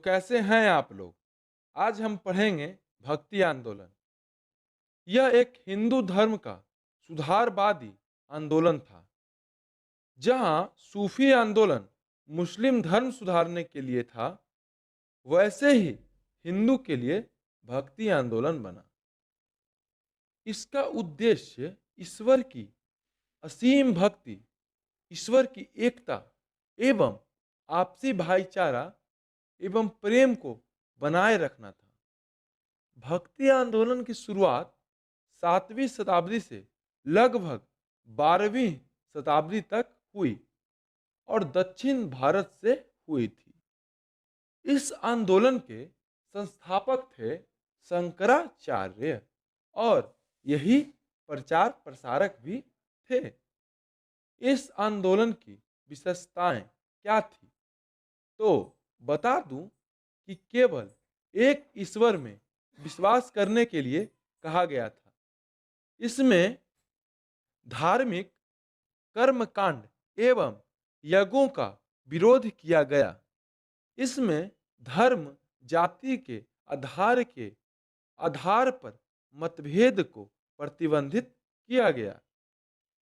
तो कैसे हैं आप लोग? आज हम पढ़ेंगे भक्ति आंदोलन। यह एक हिंदू धर्म का सुधारवादी आंदोलन था, जहां सूफी आंदोलन मुस्लिम धर्म सुधारने के लिए था, वैसे ही हिंदू के लिए भक्ति आंदोलन बना। इसका उद्देश्य ईश्वर की असीम भक्ति, ईश्वर की एकता एवं आपसी भाईचारा एवं प्रेम को बनाए रखना था। भक्ति आंदोलन की शुरुआत 7वीं शताब्दी से लगभग 12वीं शताब्दी तक हुई और दक्षिण भारत से हुई थी। इस आंदोलन के संस्थापक थे शंकराचार्य और यही प्रचार प्रसारक भी थे। इस आंदोलन की विशेषताएं क्या थी? तो बता दूं कि केवल एक ईश्वर में विश्वास करने के लिए कहा गया था। इसमें धार्मिक कर्मकांड एवं यज्ञों का विरोध किया गया। इसमें धर्म जाति के आधार पर मतभेद को प्रतिबंधित किया गया।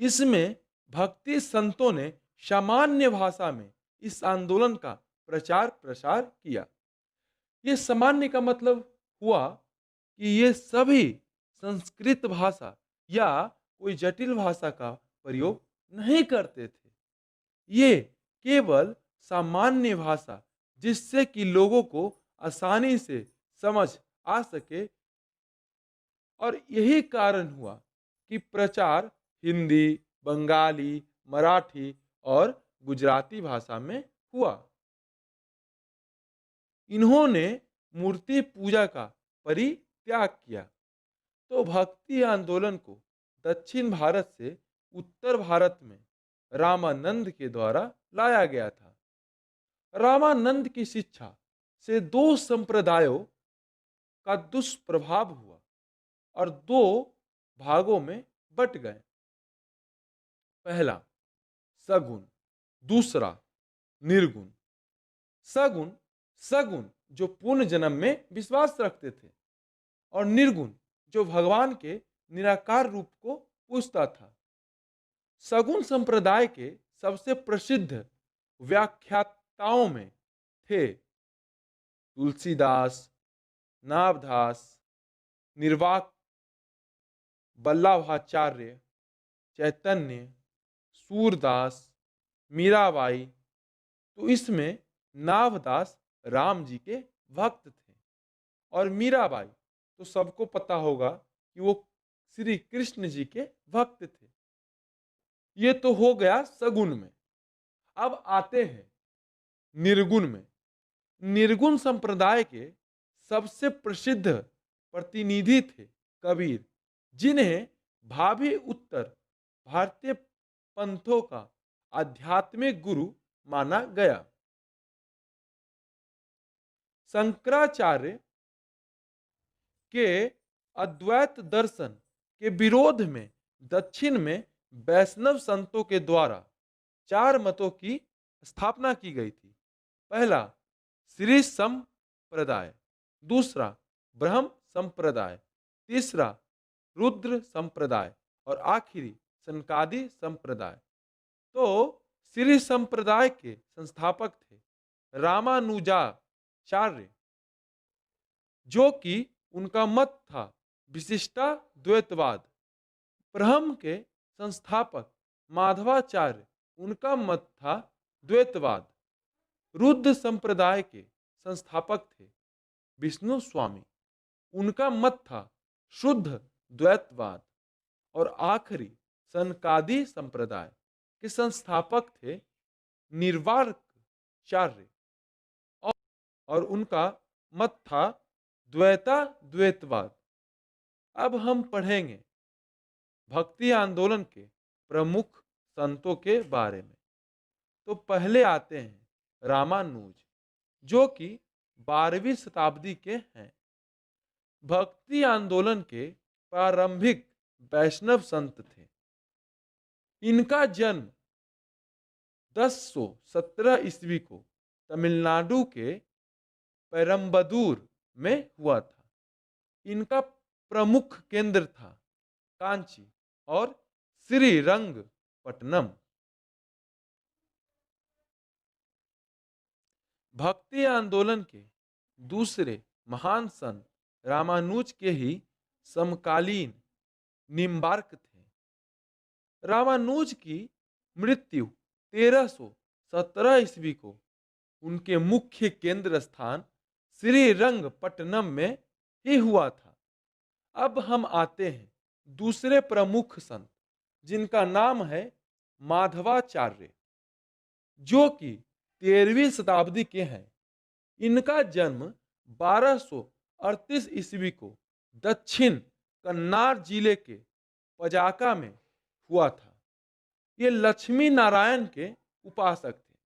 इसमें भक्ति संतों ने सामान्य भाषा में इस आंदोलन का प्रचार प्रसार किया। ये सामान्य का मतलब हुआ कि ये सभी संस्कृत भाषा या कोई जटिल भाषा का प्रयोग नहीं करते थे। ये केवल सामान्य भाषा, जिससे कि लोगों को आसानी से समझ आ सके, और यही कारण हुआ कि प्रचार हिंदी, बंगाली, मराठी और गुजराती भाषा में हुआ। इन्होंने मूर्ति पूजा का परित्याग किया। तो भक्ति आंदोलन को दक्षिण भारत से उत्तर भारत में रामानंद के द्वारा लाया गया था। रामानंद की शिक्षा से दो संप्रदायों का दुष्प्रभाव हुआ और दो भागों में बट गए। पहला सगुण, दूसरा निर्गुण। सगुण सगुण जो पूर्ण जन्म में विश्वास रखते थे, और निर्गुण जो भगवान के निराकार रूप को पूजता था। सगुण संप्रदाय के सबसे प्रसिद्ध व्याख्याताओं में थे तुलसीदास, नाभदास, निर्वाक, वल्लभाचार्य, चैतन्य, सूरदास, मीराबाई। तो इसमें नाभदास राम जी के भक्त थे, और मीराबाई तो सबको पता होगा कि वो श्री कृष्ण जी के भक्त थे। ये तो हो गया सगुण में। अब आते हैं निर्गुण में। निर्गुण संप्रदाय के सबसे प्रसिद्ध प्रतिनिधि थे कबीर, जिन्हें भावी उत्तर भारतीय पंथों का आध्यात्मिक गुरु माना गया। शंकराचार्य के अद्वैत दर्शन के विरोध में दक्षिण में वैष्णव संतों के द्वारा चार मतों की स्थापना की गई थी। पहला श्री संप्रदाय, दूसरा ब्रह्म संप्रदाय, तीसरा रुद्र संप्रदाय और आखिरी सनकादि संप्रदाय। तो श्री संप्रदाय के संस्थापक थे रामानुजाचार्य, जो कि उनका मत था विशिष्टा द्वैतवाद। ब्रह्म के संस्थापक माधवाचार्य, उनका मत था द्वैतवाद। रुद्र संप्रदाय के संस्थापक थे विष्णु स्वामी, उनका मत था शुद्ध द्वैतवाद। और आखिरी सनकादि संप्रदाय के संस्थापक थे निर्वाकचार्य, और उनका मत था द्वैता द्वैतवाद। अब हम पढ़ेंगे भक्ति आंदोलन के प्रमुख संतों के बारे में। तो पहले आते हैं रामानुज, जो कि 12वीं शताब्दी के हैं। भक्ति आंदोलन के प्रारंभिक वैष्णव संत थे। इनका जन्म 1017 ईस्वी को तमिलनाडु के पेरम्बदूर में हुआ था। इनका प्रमुख केंद्र था कांची और श्रीरंगपट्टनम। भक्ति आंदोलन के दूसरे महान संत रामानुज के ही समकालीन निम्बार्क थे। रामानुज की मृत्यु 1317 ईस्वी को उनके मुख्य केंद्र स्थान श्रीरंगपट्टनम में ही हुआ था। अब हम आते हैं दूसरे प्रमुख संत, जिनका नाम है माधवाचार्य, जो कि 13वीं शताब्दी के हैं। इनका जन्म 1238 ईस्वी को दक्षिण कन्नाड़ जिले के पजाका में हुआ था। ये लक्ष्मी नारायण के उपासक थे।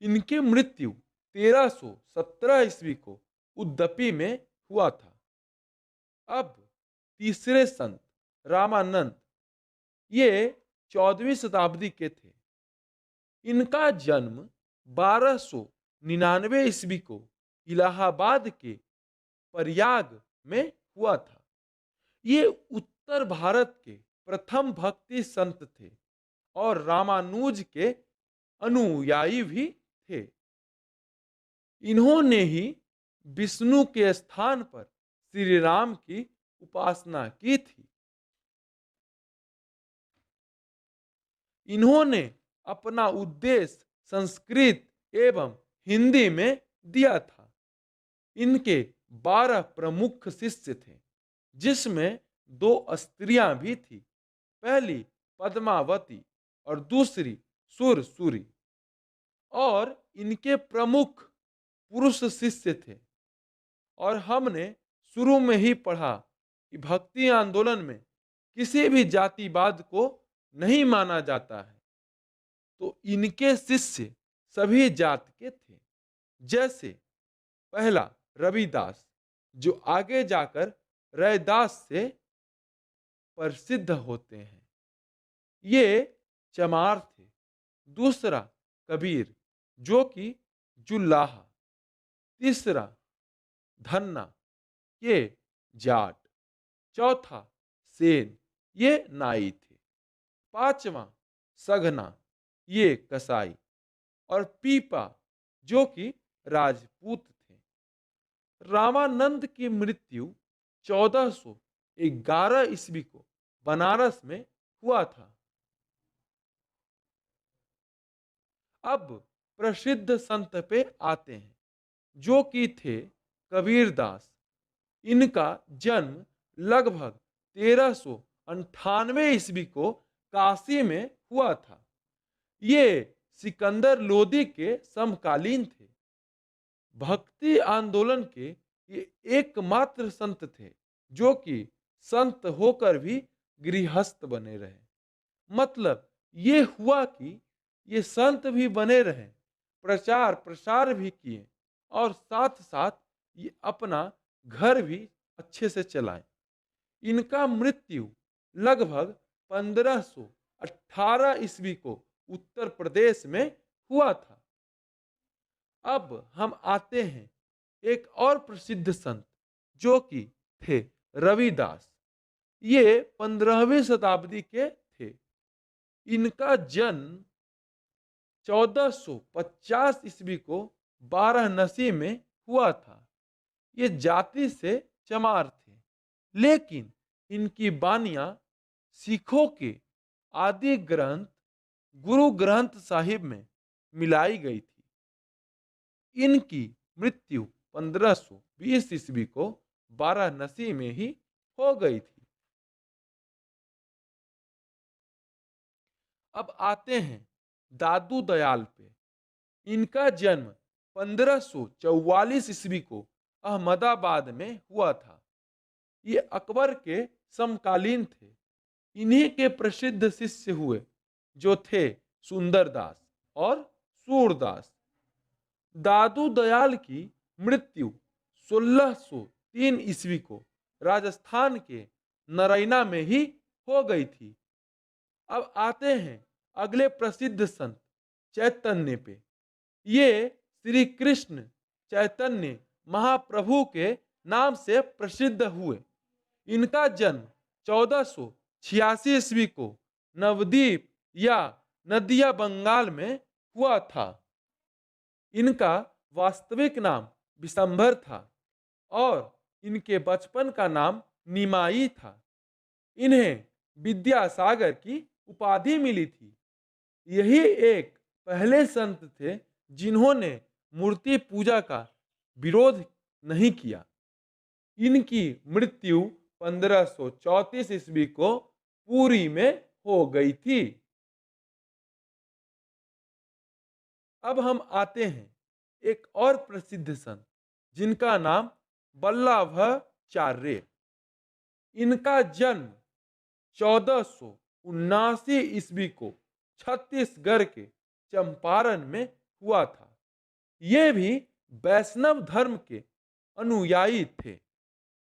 इनकी मृत्यु 1317 ईस्वी को उद्दपी में हुआ था। अब तीसरे संत रामानंद, ये 14वीं शताब्दी के थे। इनका जन्म 1299 ईस्वी को इलाहाबाद के प्रयाग में हुआ था। ये उत्तर भारत के प्रथम भक्ति संत थे और रामानुज के अनुयायी भी थे। इन्होंने ही विष्णु के स्थान पर श्री राम की उपासना की थी। इन्होंने अपना उद्देश्य संस्कृत एवं हिंदी में दिया था। इनके 12 प्रमुख शिष्य थे, जिसमें 2 स्त्रियां भी थी। पहली पद्मावती और दूसरी सुरसुरी। और इनके प्रमुख पुरुष शिष्य थे। और हमने शुरू में ही पढ़ा कि भक्ति आंदोलन में किसी भी जातिवाद को नहीं माना जाता है, तो इनके शिष्य सभी जात के थे। जैसे पहला रविदास, जो आगे जाकर रैदास से प्रसिद्ध होते हैं, ये चमार थे। दूसरा कबीर, जो कि जुल्लाहा। तीसरा धन्ना, ये जाट। चौथा सेन, ये नाई थे। पांचवा सघना, ये कसाई। और पीपा, जो कि राजपूत थे। रामानंद की मृत्यु 1411 ईस्वी को बनारस में हुआ था। अब प्रसिद्ध संत पे आते हैं, जो कि थे कबीरदास। इनका जन्म लगभग 1398 ईस्वी को काशी में हुआ था। ये सिकंदर लोदी के समकालीन थे। भक्ति आंदोलन के ये एकमात्र संत थे जो कि संत होकर भी गृहस्थ बने रहे। मतलब ये हुआ कि ये संत भी बने रहे, प्रचार प्रसार भी किए और साथ साथ ये अपना घर भी अच्छे से चलाएं। इनका मृत्यु लगभग 1518 ईस्वी को उत्तर प्रदेश में हुआ था। अब हम आते हैं एक और प्रसिद्ध संत, जो कि थे रविदास। ये 15वीं शताब्दी के थे। इनका जन्म 1450 ईस्वी को वाराणसी में हुआ था। ये जाति से चमार थे, लेकिन इनकी बानियां सिखों के आदि ग्रंथ गुरु ग्रंथ साहिब में मिलाई गई थी। इनकी मृत्यु 1520 ईस्वी को वाराणसी में ही हो गई थी। अब आते हैं दादू दयाल पे। इनका जन्म 1544 ईस्वी को अहमदाबाद में हुआ था। ये अकबर के समकालीन थे। इन्हीं के प्रसिद्ध शिष्य हुए, जो थे सुंदरदास और सूरदास। दादू दयाल की मृत्यु 1603 ईस्वी को राजस्थान के नरैना में ही हो गई थी। अब आते हैं अगले प्रसिद्ध संत चैतन्य पे। ये श्री कृष्ण चैतन्य महाप्रभु के नाम से प्रसिद्ध हुए। इनका जन्म 1486 ईस्वी को नवद्वीप या नदिया बंगाल में हुआ था। इनका वास्तविक नाम विशंभर था और इनके बचपन का नाम निमाई था। इन्हें विद्यासागर की उपाधि मिली थी। यही एक पहले संत थे जिन्होंने मूर्ति पूजा का विरोध नहीं किया। इनकी मृत्यु 1534 ईस्वी को पुरी में हो गई थी। अब हम आते हैं एक और प्रसिद्ध संत जिनका नाम वल्लभाचार्य। इनका जन्म 1479 ईस्वी को छत्तीसगढ़ के चंपारण में हुआ था। ये भी वैष्णव धर्म के अनुयायी थे।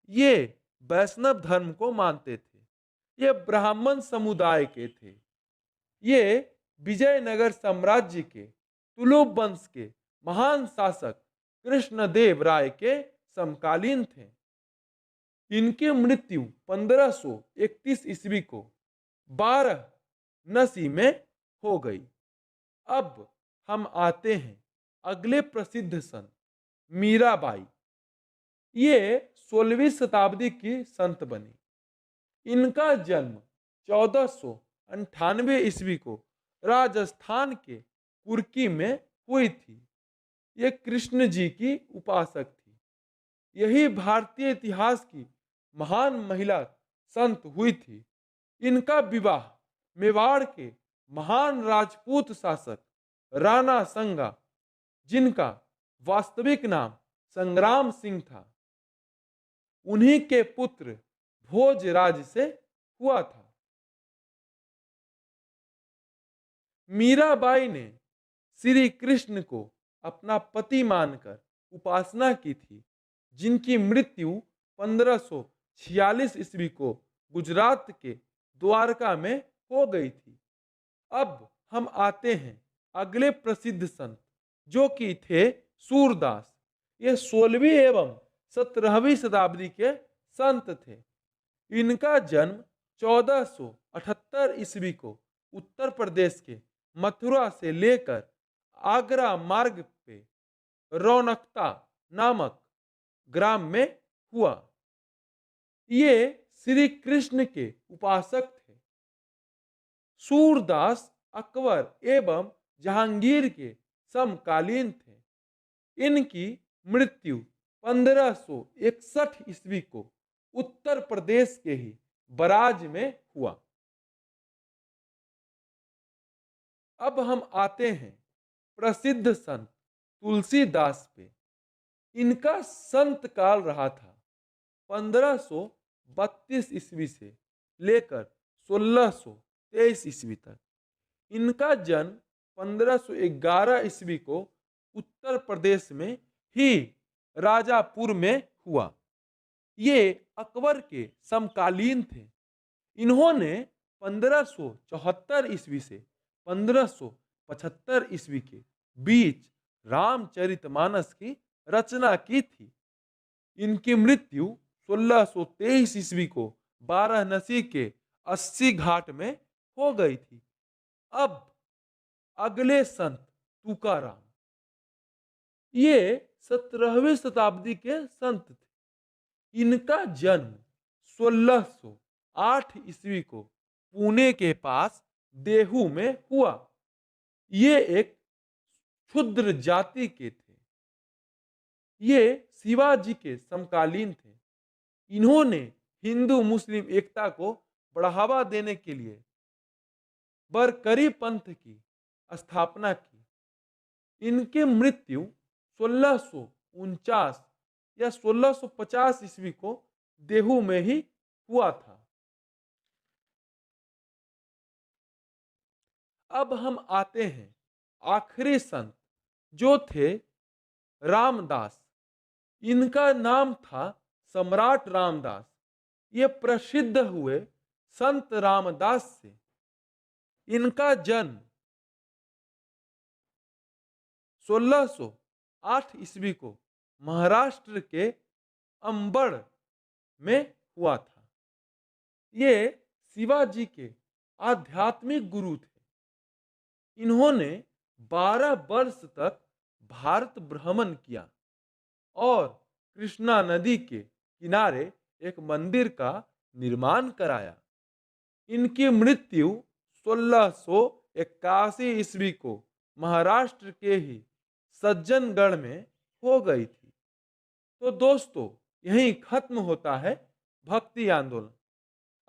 ये वैष्णव धर्म को मानते थे। ये ब्राह्मण समुदाय के थे। ये विजयनगर साम्राज्य के तुलुप वंश के महान शासक कृष्णदेव राय के समकालीन थे। इनकी मृत्यु 1531 ईस्वी को वाराणसी में हो गई। अब हम आते हैं अगले प्रसिद्ध संत मीराबाई। ये 16वीं शताब्दी की संत बनी। इनका जन्म 1498 ईस्वी को राजस्थान के कुर्की में हुई थी। ये कृष्ण जी की उपासक थी। यही भारतीय इतिहास की महान महिला संत हुई थी। इनका विवाह मेवाड़ के महान राजपूत शासक राणा संगा, जिनका वास्तविक नाम संग्राम सिंह था, उन्हीं के पुत्र भोजराज से हुआ था। मीराबाई ने श्री कृष्ण को अपना पति मानकर उपासना की थी, जिनकी मृत्यु 1546 ईस्वी को गुजरात के द्वारका में हो गई थी। अब हम आते हैं अगले प्रसिद्ध संत जो कि थे सूरदास। ये 16वीं एवं 17वीं शताब्दी के संत थे। इनका जन्म 1478 ईस्वी को उत्तर प्रदेश के मथुरा से लेकर आगरा मार्ग पे रौनकता नामक ग्राम में हुआ। ये श्री कृष्ण के उपासक थे। सूरदास अकबर एवं जहांगीर के समकालीन थे। इनकी मृत्यु 1561 ईस्वी को उत्तर प्रदेश के ही बराज में हुआ। अब हम आते हैं प्रसिद्ध संत तुलसीदास पे। इनका संत काल रहा था 1532 ईस्वी से लेकर 1623 ईस्वी तक। इनका जन्म 1511 ईस्वी को उत्तर प्रदेश में ही राजापुर में हुआ। ये अकबर के समकालीन थे। इन्होंने 1574 ईस्वी से 1575 ईस्वी के बीच रामचरितमानस की रचना की थी। इनकी मृत्यु 1623 ईस्वी को वाराणसी के 80 घाट में हो गई थी। अब अगले संत तुकाराम। ये 17वीं शताब्दी के संत थे। इनका जन्म 1608 ईस्वी को पुणे के पास देहू में हुआ। ये एक क्षुद्र जाति के थे। ये शिवाजी के समकालीन थे। इन्होंने हिंदू मुस्लिम एकता को बढ़ावा देने के लिए बरकरी पंथ की स्थापना की। इनकी मृत्यु 1649 या 1650 ईस्वी को देहू में ही हुआ था। अब हम आते हैं आखिरी संत जो थे रामदास। इनका नाम था सम्राट रामदास। ये प्रसिद्ध हुए संत रामदास से। इनका जन्म 1608 ईस्वी को महाराष्ट्र के अंबड़ में हुआ था। ये शिवाजी के आध्यात्मिक गुरु थे। इन्होंने 12 वर्ष तक भारत भ्रमण किया और कृष्णा नदी के किनारे एक मंदिर का निर्माण कराया। इनकी मृत्यु 1681 ईस्वी को महाराष्ट्र के ही सज्जनगढ़ में हो गई थी। तो दोस्तों, यहीं खत्म होता है भक्ति आंदोलन।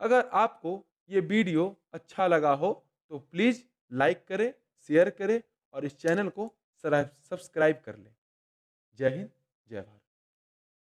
अगर आपको ये वीडियो अच्छा लगा हो तो प्लीज़ लाइक करें, शेयर करें और इस चैनल को सब्सक्राइब कर लें। जय हिंद, जय भारत।